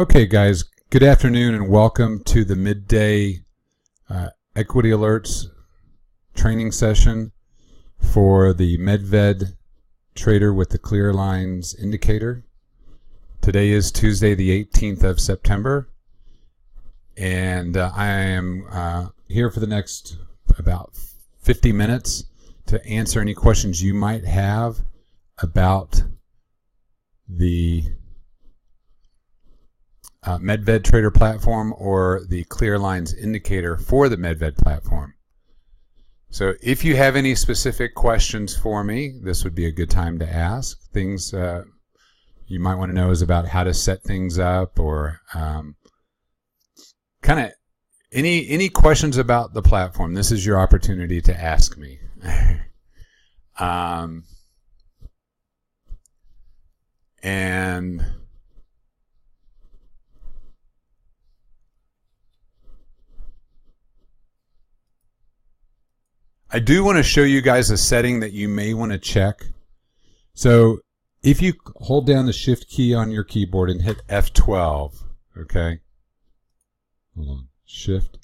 Okay, guys, good afternoon and welcome to the midday equity alerts training session for the Medved Trader with the clear lines indicator. Today is Tuesday, the 18th of September, and I am here for the next about 50 minutes to answer any questions you might have about the Medved Trader platform or the clear lines indicator for the Medved platform. So if you have any specific questions for me, this would be a good time to ask. Things you might want to know is about how to set things up, or kind of any questions about the platform. This is your opportunity to ask me. And I do want to show you guys a setting that you may want to check. So if you hold down the shift key on your keyboard and hit F12, okay? Hold on, shift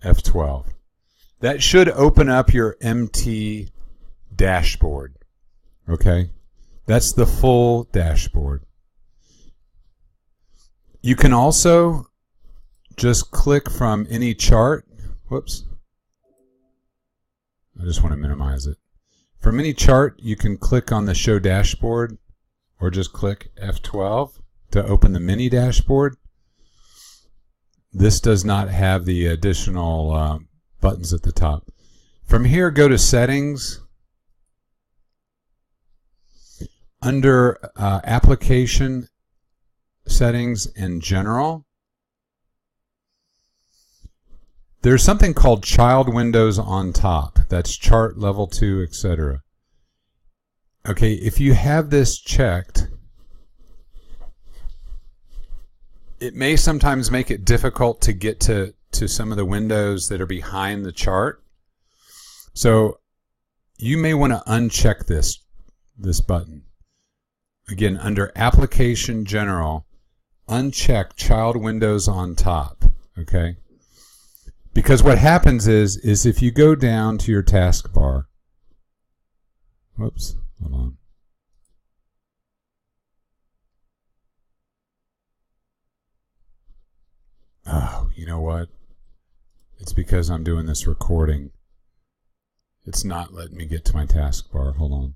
F12. That should open up your MT dashboard, okay? That's the full dashboard. You can also just click from any chart. Whoops. I just want to minimize it. From any chart, you can click on the Show Dashboard or just click F12 to open the mini dashboard. This does not have the additional buttons at the top. From here, go to Settings. Under Application Settings and General, there's something called Child Windows on top. That's Chart Level 2, etc. Okay, if you have this checked, it may sometimes make it difficult to get to some of the windows that are behind the chart. So you may want to uncheck this button. Again, under Application General, uncheck Child Windows on top, okay? Because what happens is if you go down to your taskbar, whoops, hold on. Oh, you know what? It's because I'm doing this recording. It's not letting me get to my taskbar. Hold on.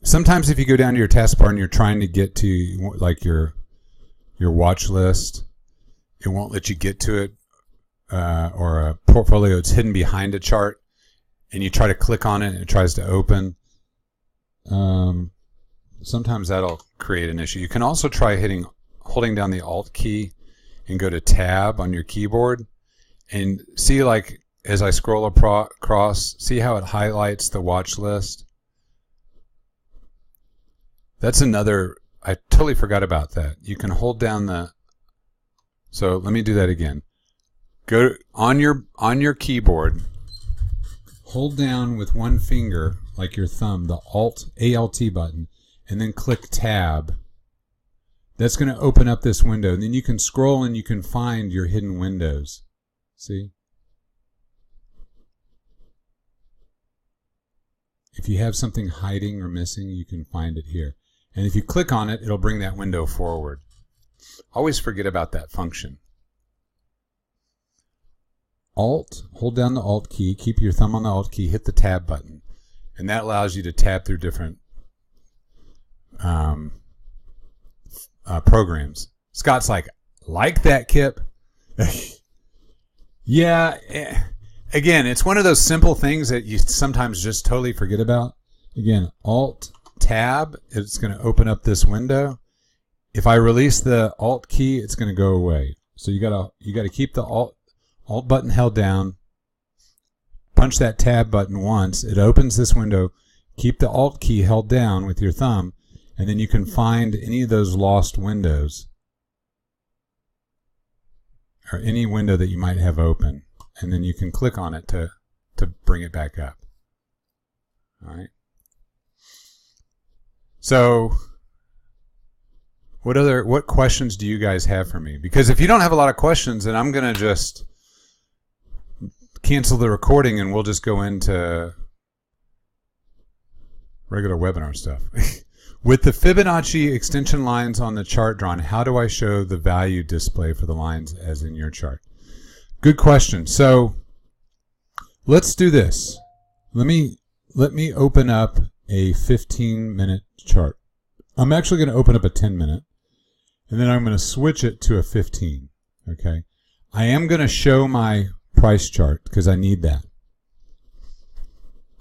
Sometimes if you go down to your taskbar and you're trying to get to like your watch list, it won't let you get to it, or a portfolio that's hidden behind a chart, and you try to click on it and it tries to open. Sometimes that'll create an issue. You can also try holding down the Alt key and go to Tab on your keyboard, and see, like, as I scroll across, see how it highlights the watch list? That's another, I totally forgot about that. You can hold down so let me do that again. Go on your keyboard, hold down with one finger, like your thumb, the Alt button, and then click Tab. That's going to open up this window. And then you can scroll and you can find your hidden windows. See? If you have something hiding or missing, you can find it here. And if you click on it, it'll bring that window forward. Always forget about that function. Alt, hold down the Alt key, keep your thumb on the Alt key, hit the Tab button. And that allows you to tab through different programs. Scott's like that, Kipp? Yeah, again, it's one of those simple things that you sometimes just totally forget about. Again, Alt Tab, it's going to open up this window. If I release the Alt key, it's going to go away. So you got to keep the Alt button held down. Punch that Tab button once. It opens this window. Keep the Alt key held down with your thumb, and then you can find any of those lost windows, or any window that you might have open. and then you can click on it to bring it back up. All right. So what questions do you guys have for me? Because if you don't have a lot of questions, then I'm going to just cancel the recording and we'll just go into regular webinar stuff. With the Fibonacci extension lines on the chart drawn, how do I show the value display for the lines as in your chart? Good question. So let's do this. Let me open up a 15-minute chart. I'm actually going to open up a 10-minute, and then I'm going to switch it to a 15. Okay. I am going to show my price chart because I need that.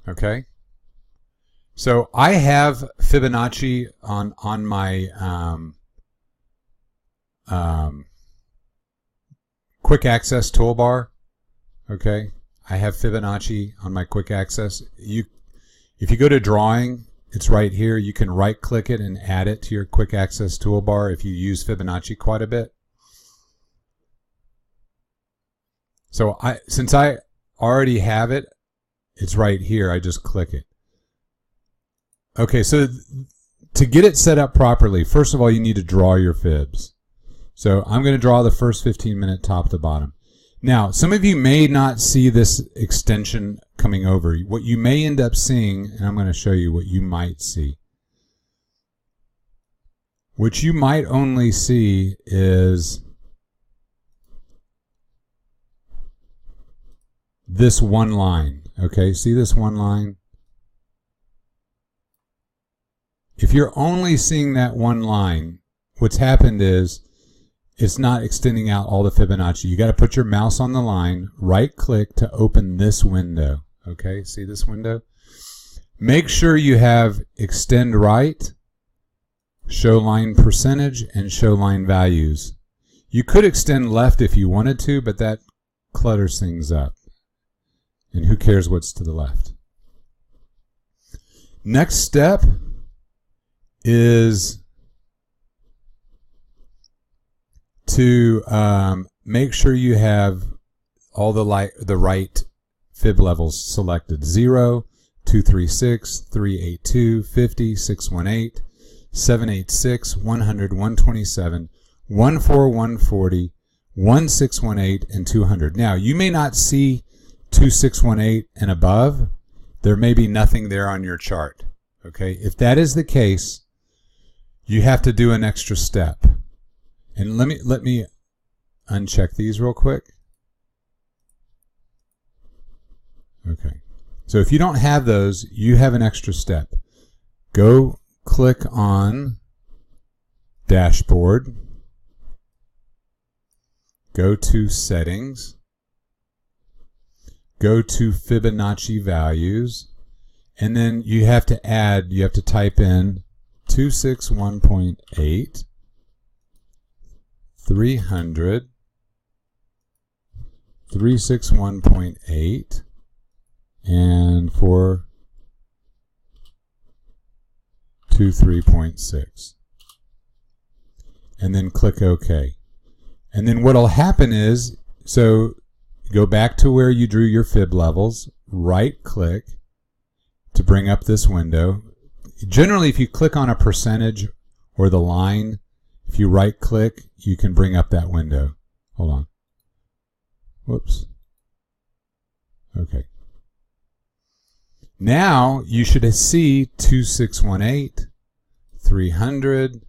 Okay. So I have Fibonacci on my quick access toolbar. Okay. I have Fibonacci on my quick access. If you go to drawing, it's right here. You can right click it and add it to your quick access toolbar if you use Fibonacci quite a bit. So since I already have it, it's right here. I just click it. Okay, so to get it set up properly, first of all, you need to draw your fibs. So I'm going to draw the first 15-minute top to bottom. Now, some of you may not see this extension coming over. What you may end up seeing, and I'm going to show you what you might see. What you might only see is this one line. Okay, see this one line? If you're only seeing that one line, what's happened is it's not extending out all the Fibonacci. You got to put your mouse on the line, right click to open this window. Okay, see this window? Make sure you have extend right, show line percentage, and show line values. You could extend left if you wanted to, but that clutters things up. And who cares what's to the left? Next step is to make sure you have all the right fib levels selected. 0, 236, 382, 50, 618, 786, 100, 127, 14, 140, 1618, and 200. Now, you may not see 2618 and above. There may be nothing there on your chart. Okay, if that is the case, you have to do an extra step. And let me uncheck these real quick. Okay. So if you don't have those, you have an extra step. Go click on Dashboard. Go to Settings. Go to Fibonacci Values. And then you have to type in 261.8, 300, 361.8, and 423.6. And then click OK. And then what'll happen is, so go back to where you drew your fib levels, right click to bring up this window. Generally, if you click on a percentage or the line, if you right click, you can bring up that window. Hold on. Whoops. Okay. Now you should see 2618, 300,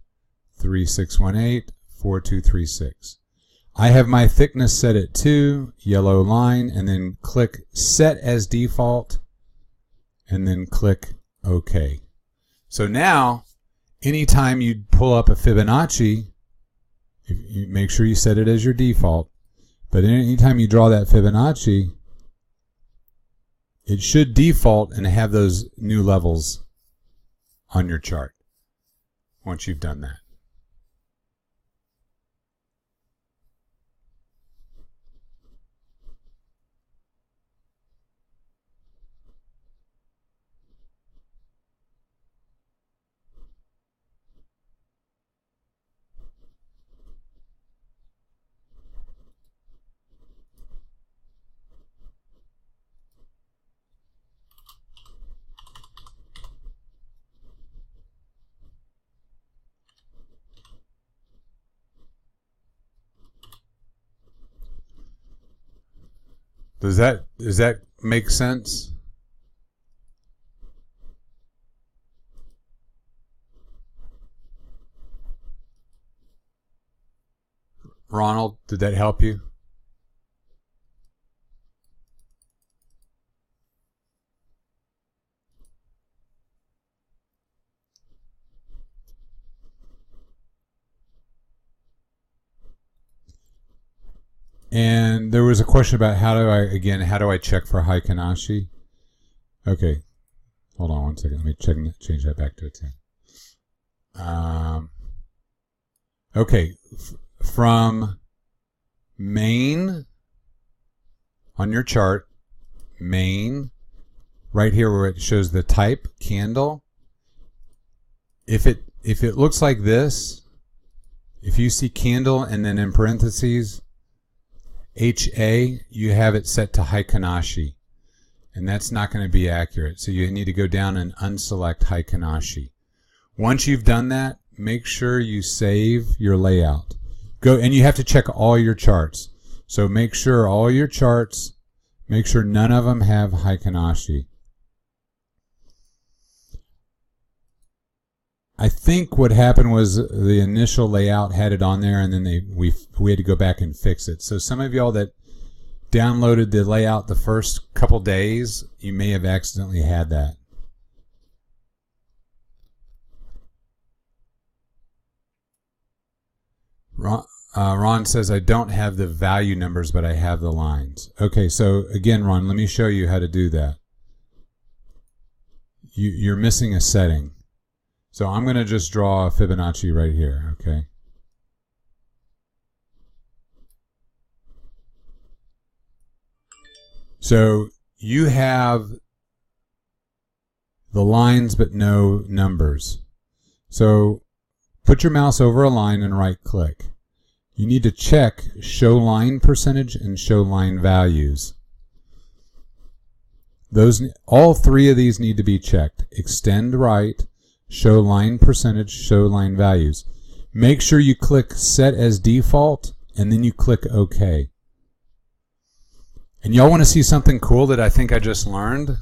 3618, 4236. I have my thickness set at 2, yellow line, and then click Set as Default, and then click OK. So now, anytime you pull up a Fibonacci, you make sure you set it as your default, but anytime you draw that Fibonacci, it should default and have those new levels on your chart once you've done that. Does that make sense? Ronald, did that help you? And there was a question about how do I check for Annachi? Okay, hold on one second. Let me change that back to a 10. Okay, from main on your chart, main, right here where it shows the type candle. If it looks like this, if you see candle and then in parentheses HA, you have it set to Annachi, and that's not going to be accurate. So you need to go down and unselect Annachi. Once you've done that, make sure you save your layout. And you have to check all your charts. So make sure all your charts, make sure none of them have Annachi. I think what happened was the initial layout had it on there, and then we had to go back and fix it. So some of y'all that downloaded the layout the first couple days, you may have accidentally had that. Ron says, I don't have the value numbers, but I have the lines. Okay, so again, Ron, let me show you how to do that. You're missing a setting. So I'm going to just draw a Fibonacci right here, okay? So you have the lines but no numbers. So put your mouse over a line and right click. You need to check show line percentage and show line values. All three of these need to be checked. Extend right, show line percentage, show line values. Make sure you click set as default and then you click OK. And y'all want to see something cool that I think I just learned?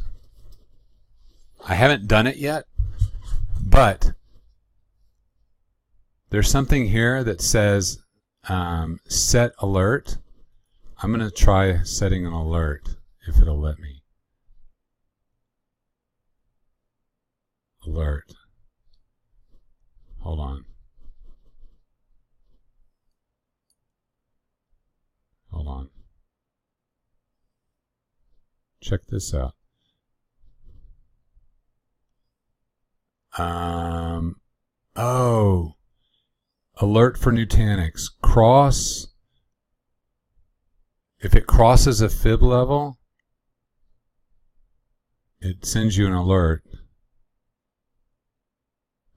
I haven't done it yet, but there's something here that says set alert. I'm going to try setting an alert if it'll let me. Alert. Hold on. Hold on. Check this out. Oh. Alert for Nutanix. If it crosses a fib level, it sends you an alert.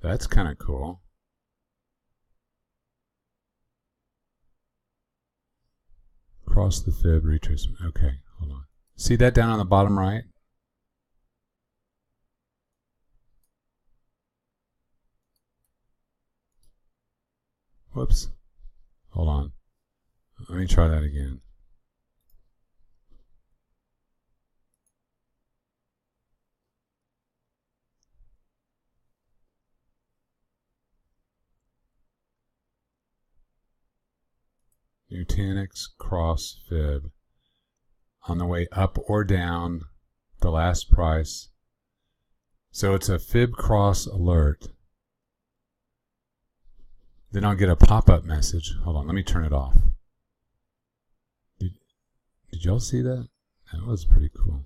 That's kind of cool. Cross the fib retracement. Okay, hold on. See that down on the bottom right? Whoops. Hold on. Let me try that again. Nutanix cross fib. On the way up or down, the last price. So it's a fib cross alert. Then I'll get a pop-up message. Hold on, let me turn it off. Did y'all see that? That was pretty cool.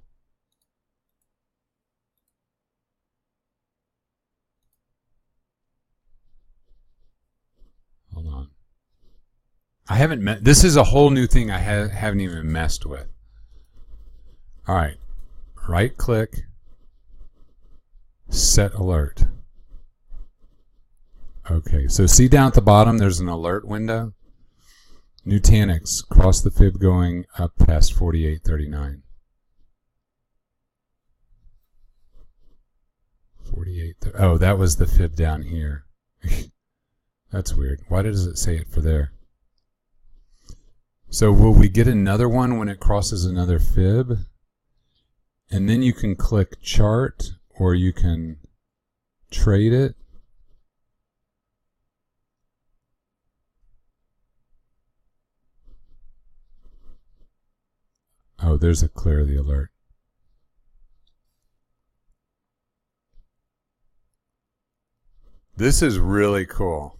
Hold on. I haven't this is a whole new thing I haven't even messed with. All right, right click, set alert. Okay, so see down at the bottom there's an alert window. Nutanix, cross the fib going up past 48.39. 48. Oh, that was the fib down here. That's weird. Why does it say it for there? So will we get another one when it crosses another fib? And then you can click chart, or you can trade it. Oh, there's a clear the alert. This is really cool.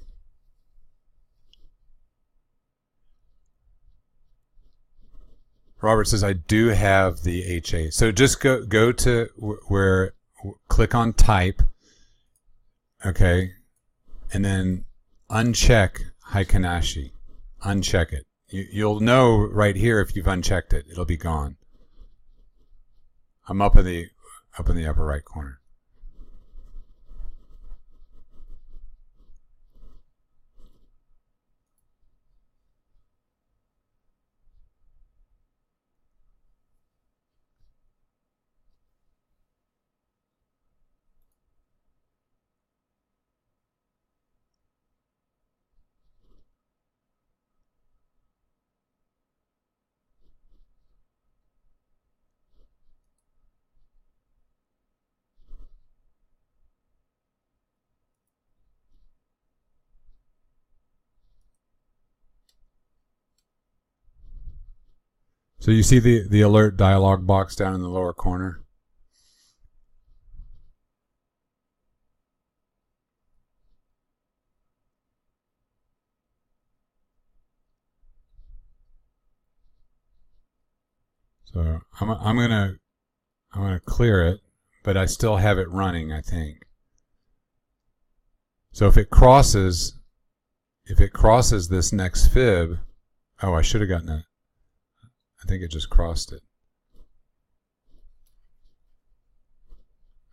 Robert says, I do have the HA. So just go to where, click on type, okay, and then uncheck Annachi. Uncheck it. You'll know right here if you've unchecked it. It'll be gone. I'm up in the upper right corner. So you see the alert dialog box down in the lower corner? So I'm gonna clear it, but I still have it running, I think. So if it crosses this next fib, oh, I should have gotten it. I think it just crossed it.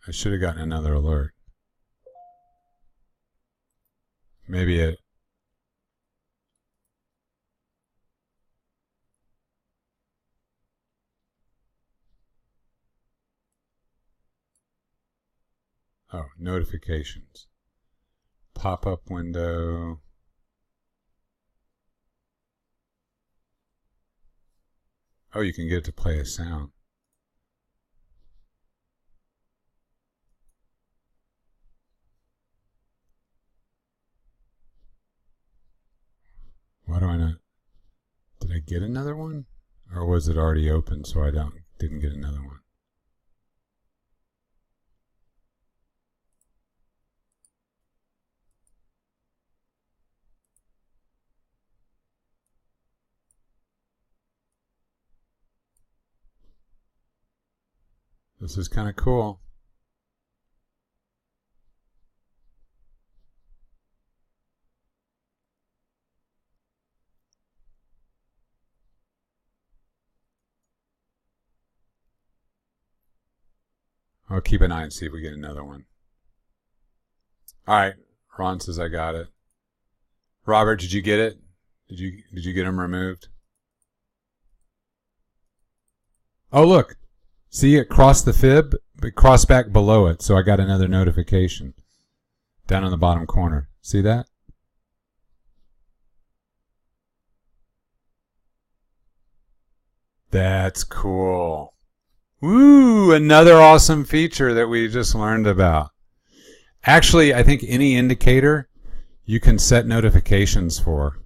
I should have gotten another alert. Maybe it. Oh, notifications. Pop-up window. Oh, you can get it to play a sound. Why do I not? Did I get another one? Or was it already open so I didn't get another one? This is kind of cool. I'll keep an eye and see if we get another one. All right, Ron says I got it. Robert, did you get it? Did you get them removed? Oh, look. See, it crossed the fib, but crossed back below it, so I got another notification down in the bottom corner. See that? That's cool. Woo! Another awesome feature that we just learned about. Actually, I think any indicator you can set notifications for.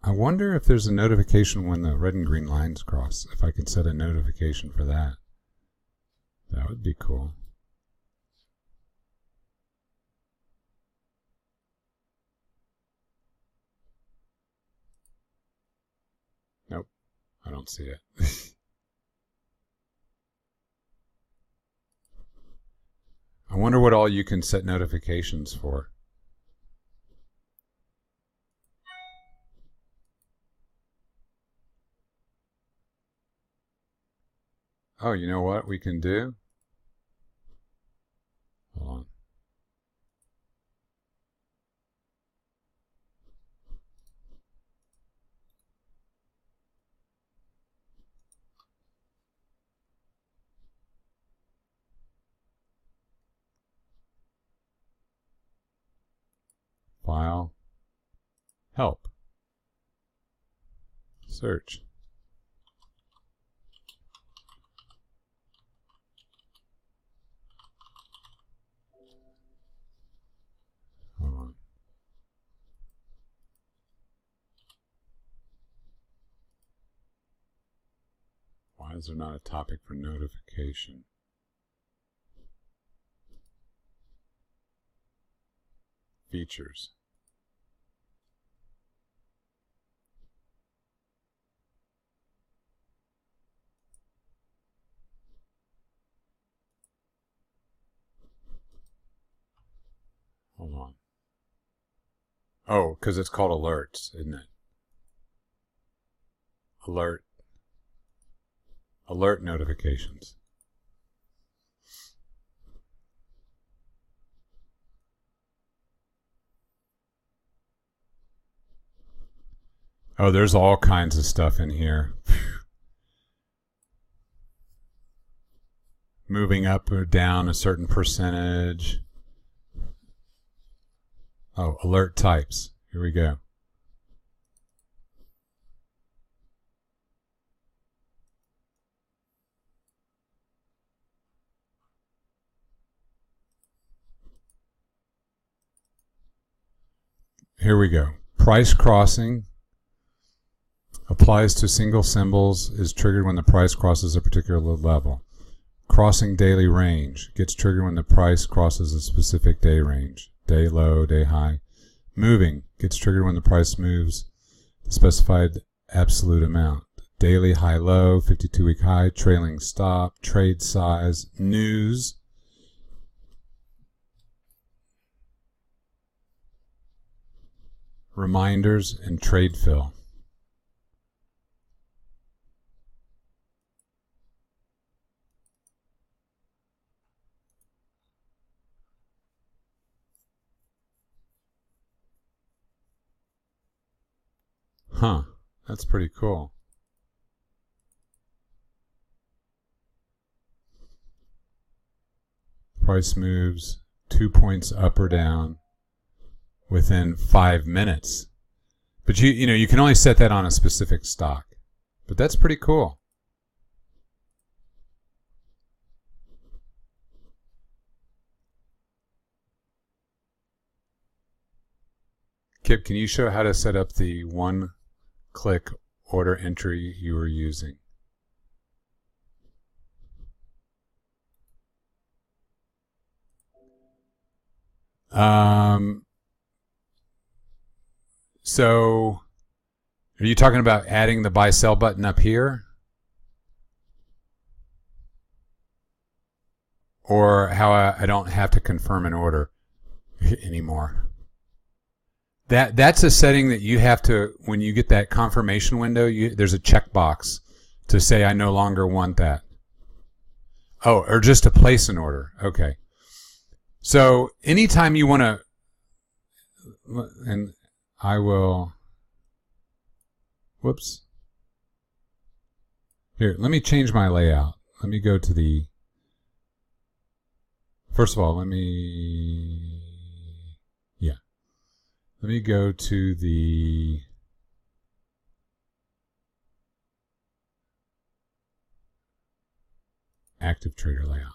I wonder if there's a notification when the red and green lines cross. If I can set a notification for that. That would be cool. Nope, I don't see it. I wonder what all you can set notifications for. Oh, you know what we can do? Hold on. File. Help. Search. Hold on. Why is there not a topic for notification? Features. Hold on. Oh, because it's called alerts, isn't it? Alert notifications. Oh, there's all kinds of stuff in here. Moving up or down a certain percentage. Oh, alert types. Here we go. Here we go. Price crossing applies to single symbols, is triggered when the price crosses a particular level. Crossing daily range gets triggered when the price crosses a specific day range. Day low, day high. Moving gets triggered when the price moves the specified absolute amount. Daily high low, 52-week high, trailing stop, trade size, news. Reminders and trade fill. Huh, that's pretty cool. Price moves 2 points up or down within 5 minutes. But you know, you can only set that on a specific stock. But that's pretty cool. Kipp, can you show how to set up the one-click order entry you were using? So, are you talking about adding the buy-sell button up here? Or how I don't have to confirm an order anymore? That's a setting that you have to, when you get that confirmation window, there's a checkbox to say I no longer want that. Oh, or just to place an order. Okay. So anytime you want to, and I will, whoops. Here, let me change my layout. Let me go to the, first of all, let me go to the active trader layout.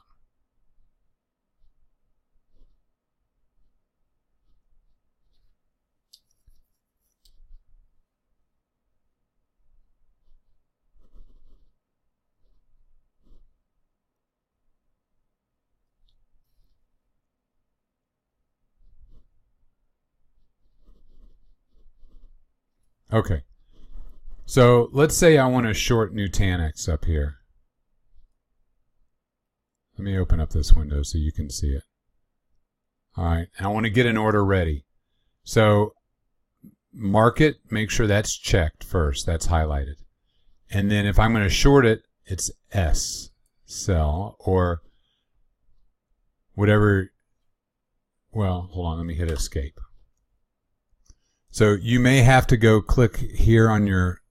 Okay, so let's say I want to short Nutanix up here. Let me open up this window so you can see it. All right, I want to get an order ready. So market, make sure that's checked first, that's highlighted. And then if I'm going to short it, it's S, sell, or whatever. Well, hold on, let me hit escape. So you may have to go click here on your,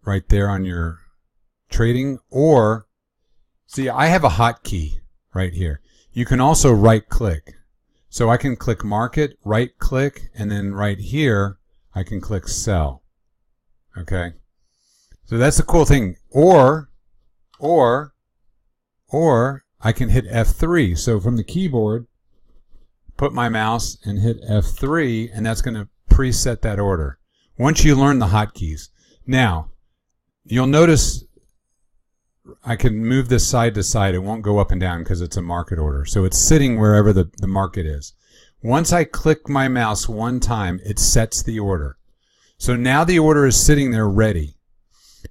right there on your trading, or see, I have a hotkey right here. You can also right click. So I can click market, right click, and then right here, I can click sell. Okay? So that's the cool thing. Or I can hit F3. So from the keyboard, put my mouse and hit F3, and that's going to preset that order. Once you learn the hotkeys. Now, you'll notice I can move this side to side. It won't go up and down because it's a market order. So it's sitting wherever the market is. Once I click my mouse one time, it sets the order. So now the order is sitting there ready.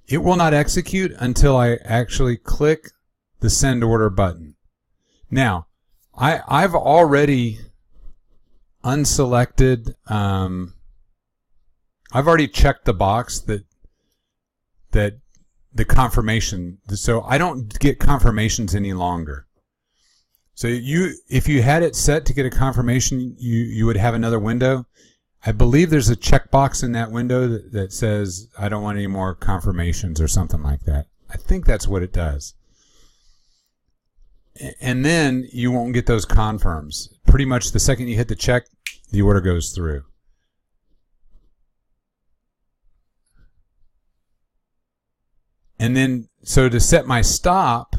It will not execute until I actually click the send order button. Now, I've already unselected, I've already checked the box that the confirmation, so I don't get confirmations any longer. So if you had it set to get a confirmation, you would have another window. I believe there's a checkbox in that window that says I don't want any more confirmations or something like that. I think that's what it does. And then you won't get those confirms. Pretty much the second you hit the check, the order goes through. And then, so to set my stop,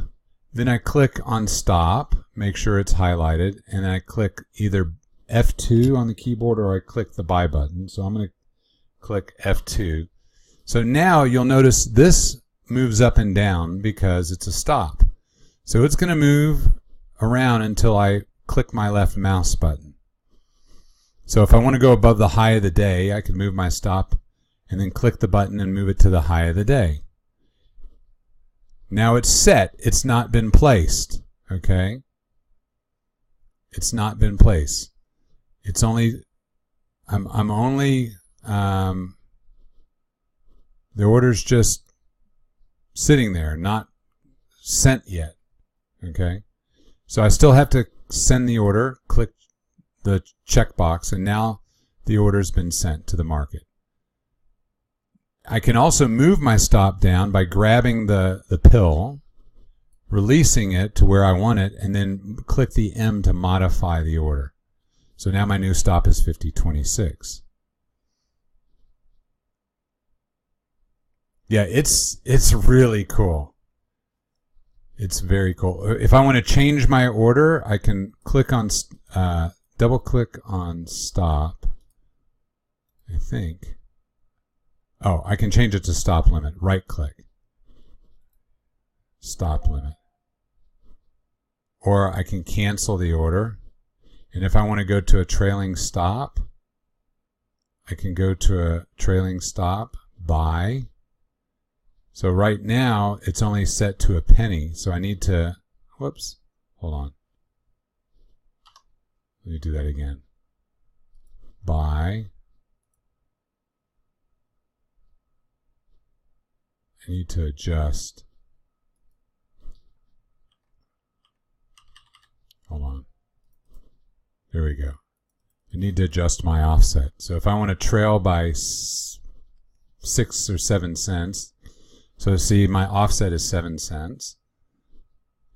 then I click on stop, make sure it's highlighted, and then I click either F2 on the keyboard or I click the buy button. So I'm going to click F2. So now you'll notice this moves up and down because it's a stop. So it's going to move around until I click my left mouse button. So if I want to go above the high of the day, I can move my stop and then click the button and move it to the high of the day. Now it's set. It's not been placed. Okay? It's not been placed. It's only, I'm only, the order's just sitting there, not sent yet. Okay? So I still have to send the order, click the checkbox, and now the order's been sent to the market. I can also move my stop down by grabbing the pill, releasing it to where I want it, and then click the M to modify the order. So now my new stop is 50.26. Yeah, it's really cool. It's very cool. If I want to change my order, I can click on, double click on stop, I think. Oh, I can change it to stop limit. Right click. Stop limit. Or I can cancel the order. And if I want to go to a trailing stop, I can go to a trailing stop, buy. So right now, it's only set to a penny. So I need to, whoops, hold on. Let me do that again. Buy. I need to adjust. Hold on. There we go. I need to adjust my offset. So if I want to trail by 6 or 7 cents, so see my offset is 7 cents.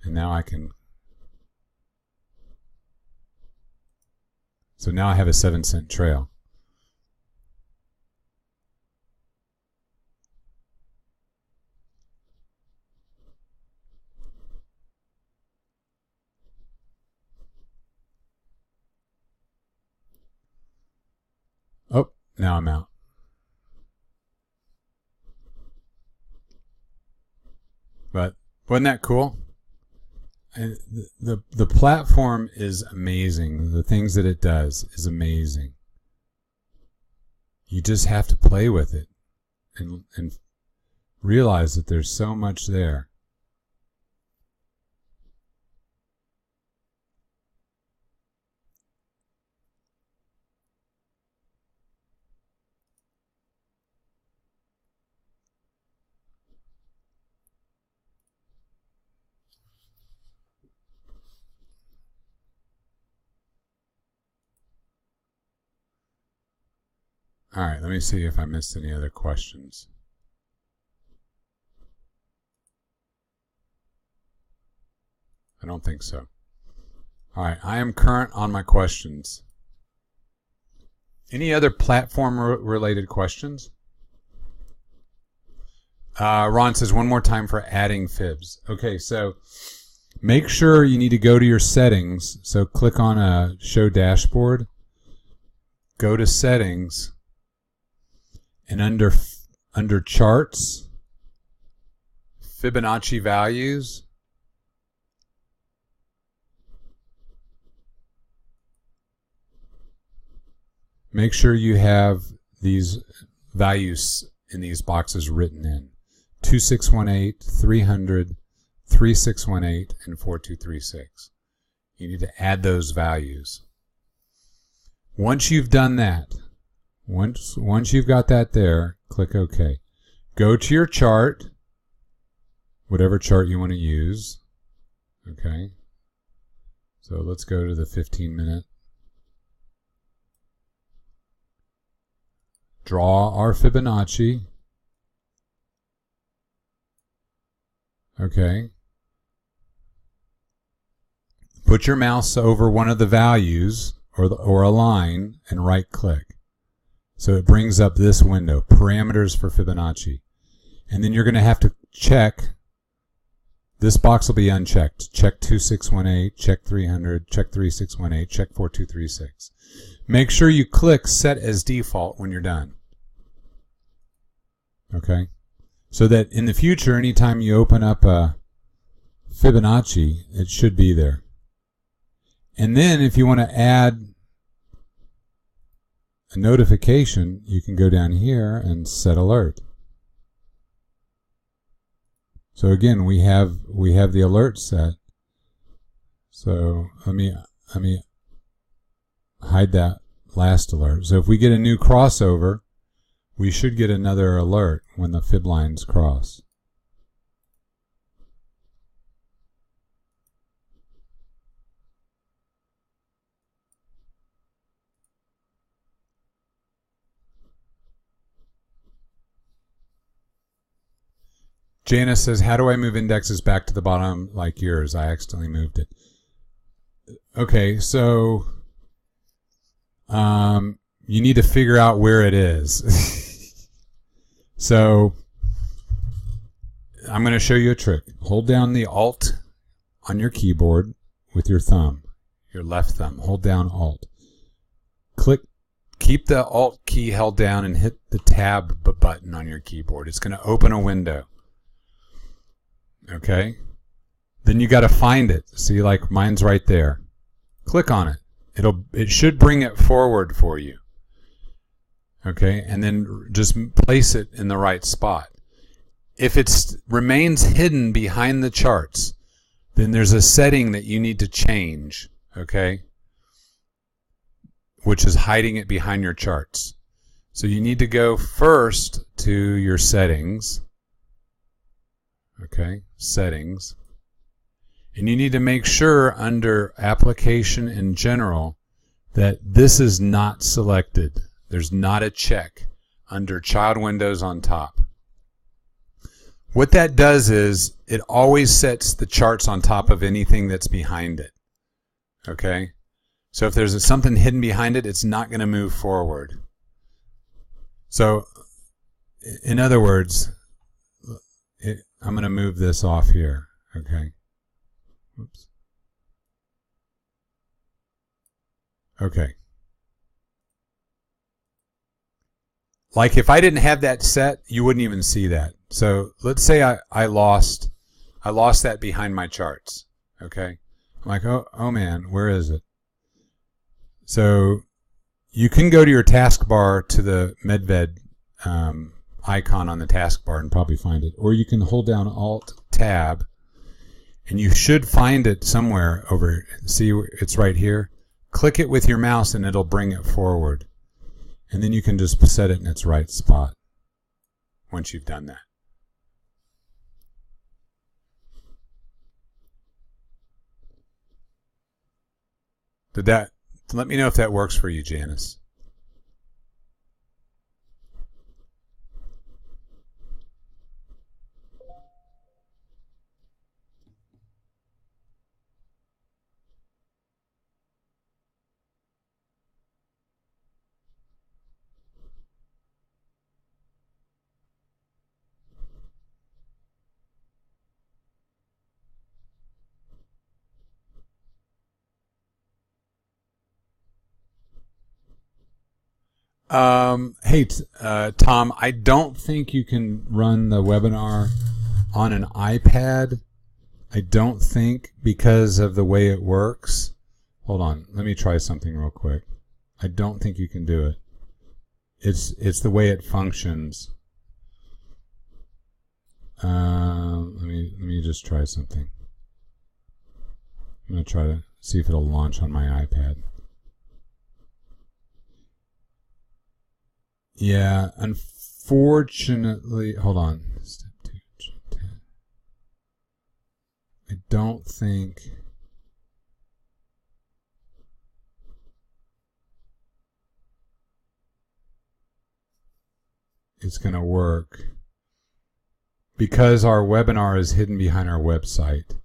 And now I can, so now I have a 7-cent trail. Oh, now I'm out. But wasn't that cool? And the platform is amazing. The things that it does is amazing. You just have to play with it and realize that there's so much there. All right, let me see if I missed any other questions. I don't think so. All right, I am current on my questions. Any other platform-related questions? Ron says, one more time for adding fibs. Okay, so make sure you need to go to your settings. So click on Show Dashboard. Go to Settings. And under Charts, Fibonacci Values, make sure you have these values in these boxes written in. 2618, 300, 3618, and 4236. You need to add those values. Once you've done that, once you've got that there, click OK. Go to your chart, whatever chart you want to use. Okay. So let's go to the 15-minute. Draw our Fibonacci. Okay. Put your mouse over one of the values or a line and right click. So it brings up this window, parameters for Fibonacci. And then you're going to have to check. This box will be unchecked. Check 2618, check 300, check 3618, check 4236. Make sure you click Set as Default when you're done. Okay? So that in the future, anytime you open up a Fibonacci, it should be there. And then if you want to add a notification, you can go down here and set alert. So again, we have the alert set. So let me hide that last alert. So if we get a new crossover, we should get another alert when the fib lines cross. Janice says, how do I move indexes back to the bottom like yours? I accidentally moved it. Okay, so you need to figure out where it is. So I'm going to show you a trick. Hold down the Alt on your keyboard with your thumb, your left thumb. Hold down Alt. Click. Keep the Alt key held down and hit the Tab button on your keyboard. It's going to open a window. Okay? Then you got to find it. See, like mine's right there. Click on it. It should bring it forward for you. Okay? And then just place it in the right spot. If it remains hidden behind the charts, then there's a setting that you need to change. Okay? Which is hiding it behind your charts. So you need to go first to your settings. Okay, settings. And you need to make sure under application in general that this is not selected. There's not a check under child windows on top. What that does is it always sets the charts on top of anything that's behind it. Okay? So if there's something hidden behind it, it's not going to move forward. So, in other words, I'm going to move this off here. Okay. Oops. Okay. Like if I didn't have that set, you wouldn't even see that. So let's say I lost that behind my charts. Okay. I'm like, oh man, where is it? So you can go to your taskbar to the Medved icon on the taskbar and probably find it. Or you can hold down Alt-Tab and you should find it somewhere over. See, it's right here. Click it with your mouse and it'll bring it forward. And then you can just set it in its right spot once you've done that. Let me know if that works for you, Janice. Hey, Tom, I don't think you can run the webinar on an iPad. I don't think, because of the way it works. Hold on, let me try something real quick. I don't think you can do it. It's the way it functions. Let me just try something. I'm gonna try to see if it'll launch on my iPad. Yeah, unfortunately, hold on. Step 2, 10. I don't think it's going to work because our webinar is hidden behind our website.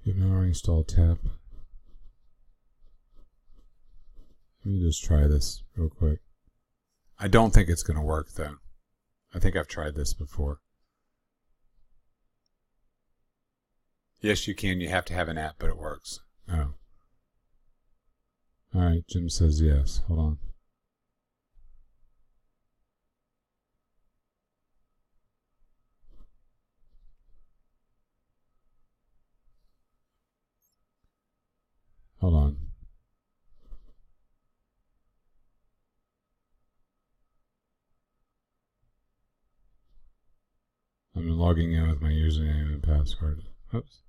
You have no install tab. Let me just try this real quick. I don't think it's going to work, though. I think I've tried this before. Yes, you can. You have to have an app, but it works. Oh. All right, Jim says yes. Hold on. Hold on. I'm logging in with my username and password. Oops.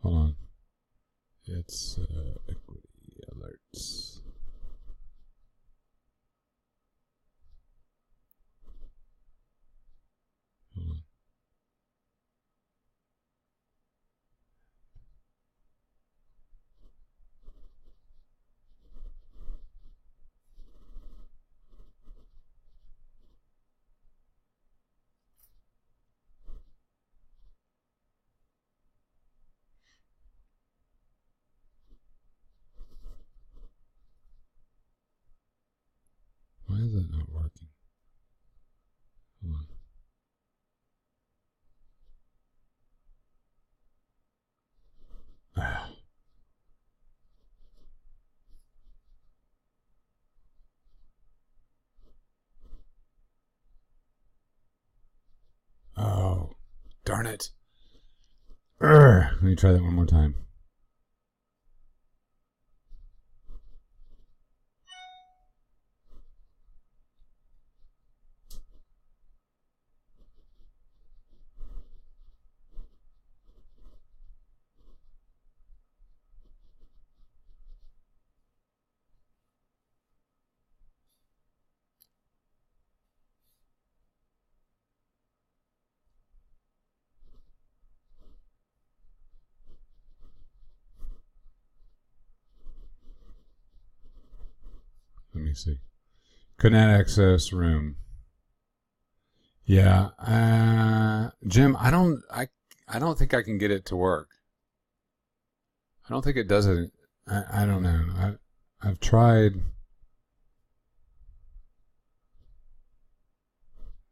Hold on. It's equity alerts. Hold on. Why is that not working? Hold on. Ah. Oh, darn it. Let me try that one more time. Let me see. Could not access room. Yeah, Jim, I don't think I can get it to work. I don't think it does it. I don't know. I've tried.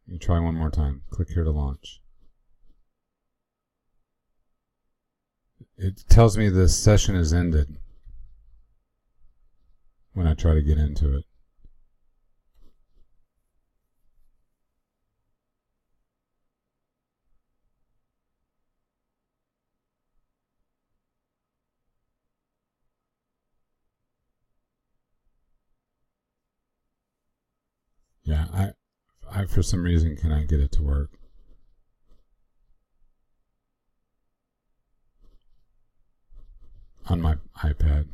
Let me try one more time. Click here to launch. It tells me the session is ended when I try to get into it. Yeah, I for some reason cannot get it to work on my iPad.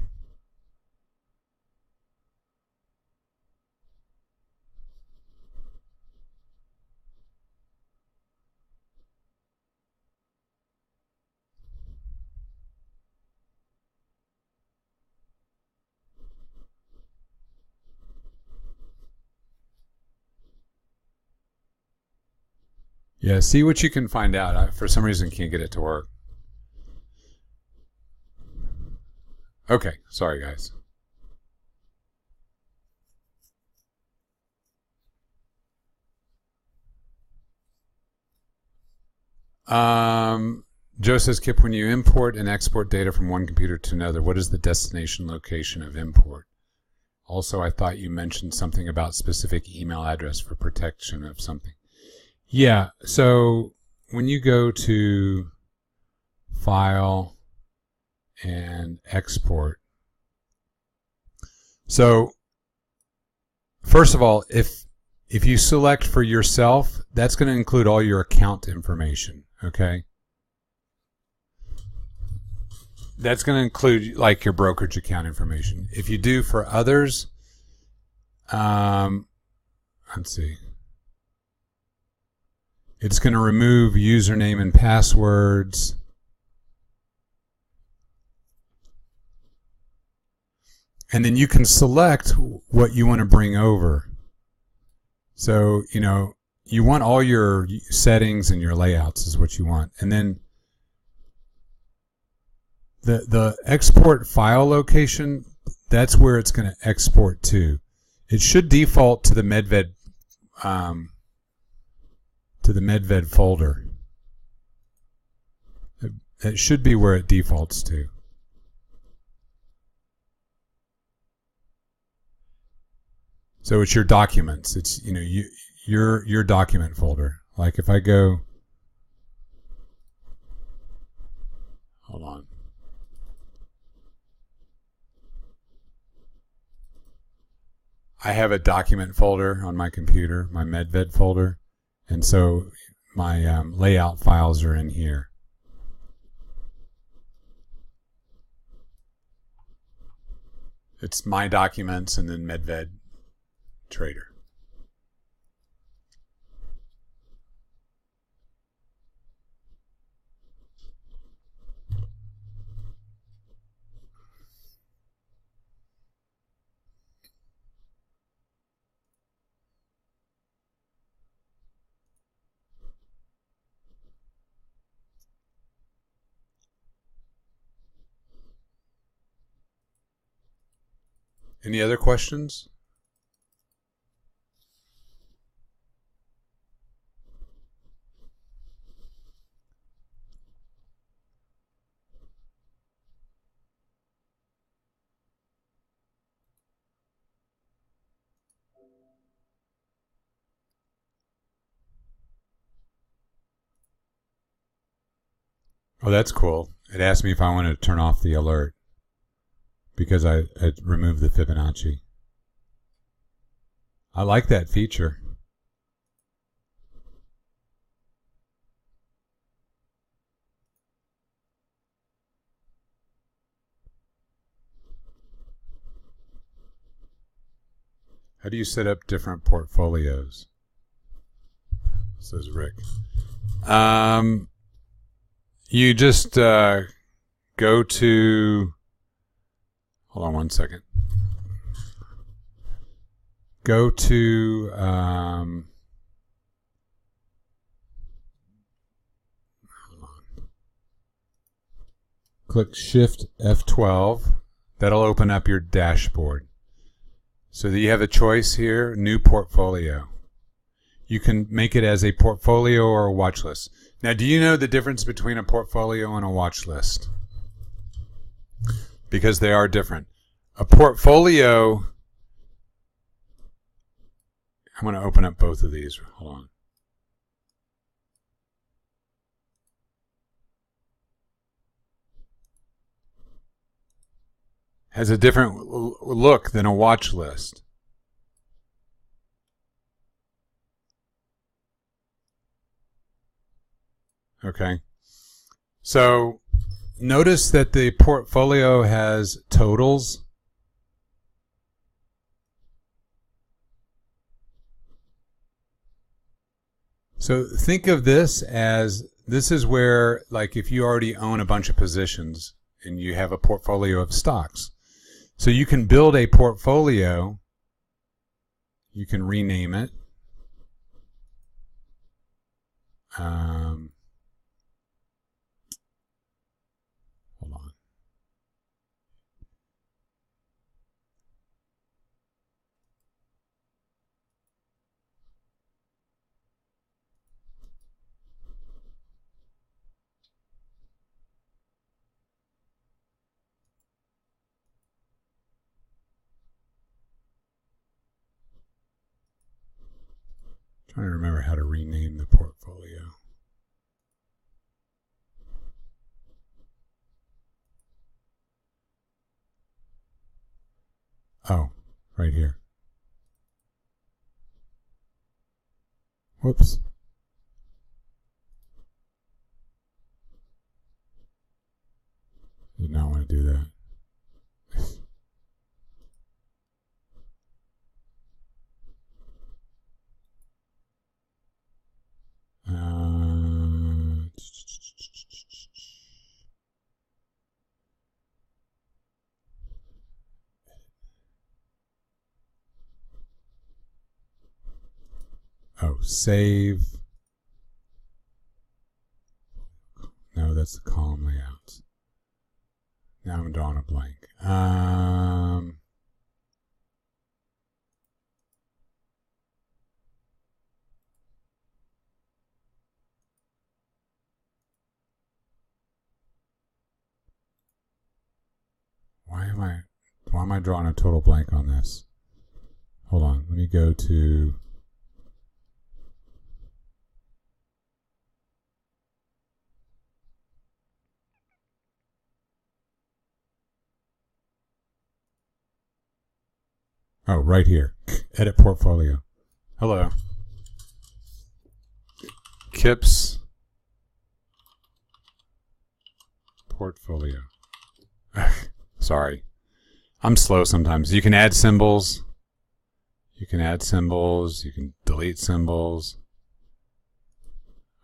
Yeah, see what you can find out. I, for some reason, can't get it to work Okay, sorry guys. Joe says, Kipp, when you import and export data from one computer to another, what is the destination location of import? Also, I thought you mentioned something about specific email address for protection of something. Yeah, so when you go to File and Export, so first of all, if you select for yourself, that's going to include all your account information, okay? That's going to include like your brokerage account information. If you do for others, let's see. It's going to remove username and passwords. And then you can select what you want to bring over. So, you want all your settings and your layouts is what you want. And then the export file location, that's where it's going to export to. It should default to the Medved folder. It should be where it defaults to. So it's your documents. It's your document folder. Like if I go, hold on. I have a document folder on my computer, my Medved folder, and so my layout files are in here. It's my documents and then Medved Trader. Any other questions? Oh, that's cool. It asked me if I wanted to turn off the alert because I removed the Fibonacci. I like that feature. How do you set up different portfolios? Says Rick. You just go to, hold on one second. Go to hold on. Click Shift F12. That'll open up your dashboard. So that you have a choice here, new portfolio. You can make it as a portfolio or a watch list. Now, do you know the difference between a portfolio and a watch list? Because they are different. A portfolio, I'm going to open up both of these. Hold on. Has a different look than a watch list. Okay. So notice that the portfolio has totals. So think of this as, this is where, like if you already own a bunch of positions and you have a portfolio of stocks. So you can build a portfolio, you can rename it. Hold on. Trying to remember how to rename the portfolio. Oh, right here. Whoops. Did not want to do that. Oh, save. No, that's the column layouts. Now I'm drawing a blank. Why am I drawing a total blank on this? Hold on, let me go to right here. Edit portfolio. Hello. Kipp's portfolio. Sorry. I'm slow sometimes. You can add symbols. You can delete symbols.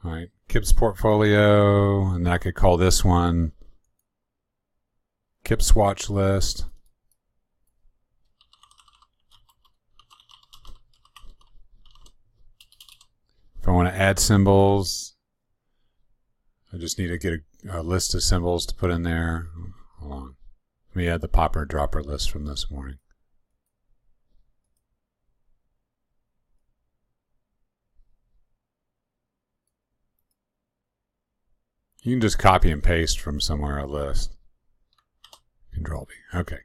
All right. Kipp's portfolio. And I could call this one Kipp's watch list. If I want to add symbols, I just need to get a list of symbols to put in there. Hold on. Let me add the popper dropper list from this morning. You can just copy and paste from somewhere a list. Control V. Okay.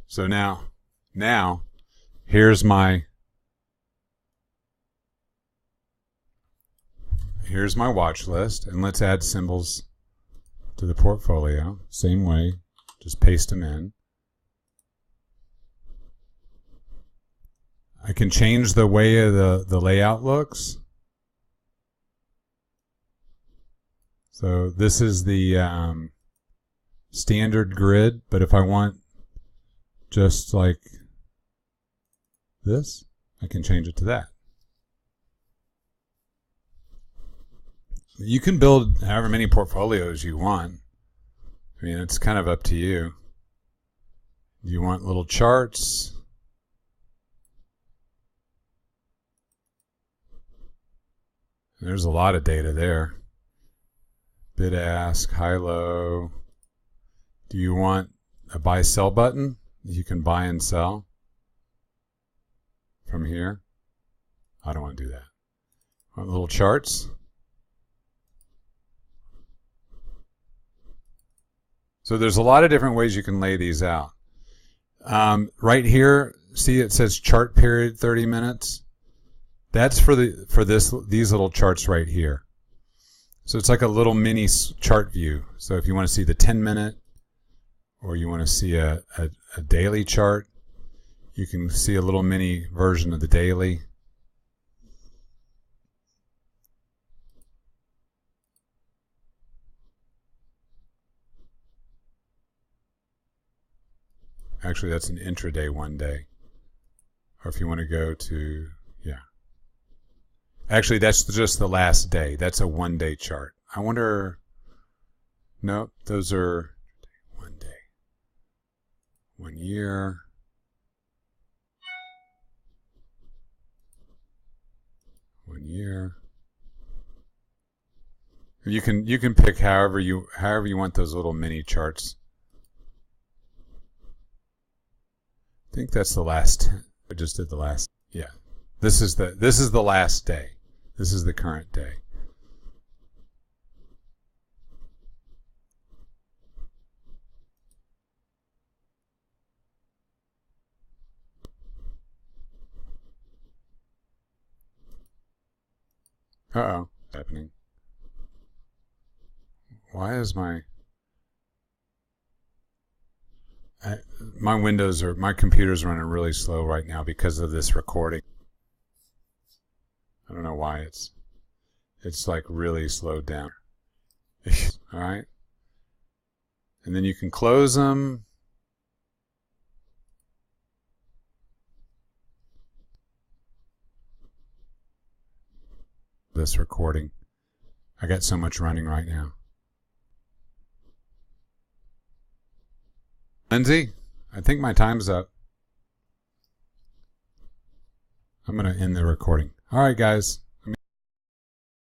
So now here's my watch list, and let's add symbols to the portfolio. Same way, just paste them in. I can change the way the layout looks. So this is the standard grid, but if I want just like this, I can change it to that. You can build however many portfolios you want. I mean, it's kind of up to you. You want little charts. There's a lot of data there. Bid ask, high low. Do you want a buy sell button? You can buy and sell from here. I don't want to do that. Want little charts. So there's a lot of different ways you can lay these out. Right here, see it says chart period 30 minutes. That's for these little charts right here. So it's like a little mini chart view. So if you want to see the 10-minute or you want to see a daily chart, you can see a little mini version of the daily. Actually, that's an intraday 1 day. Or if you want to go to, yeah. Actually, that's just the last day. That's a 1 day chart. I wonder, nope, those are 1 day. 1 year. You can pick however you want those little mini charts. I think that's the last. I just did the last. Yeah, this is the last day. This is the current day. Uh-oh. What's happening? Why is my computer's running really slow right now because of this recording. I don't know why it's like really slowed down. All right. And then you can close them. This recording. I got so much running right now. Lindsay, I think my time's up. I'm going to end the recording. All right, guys.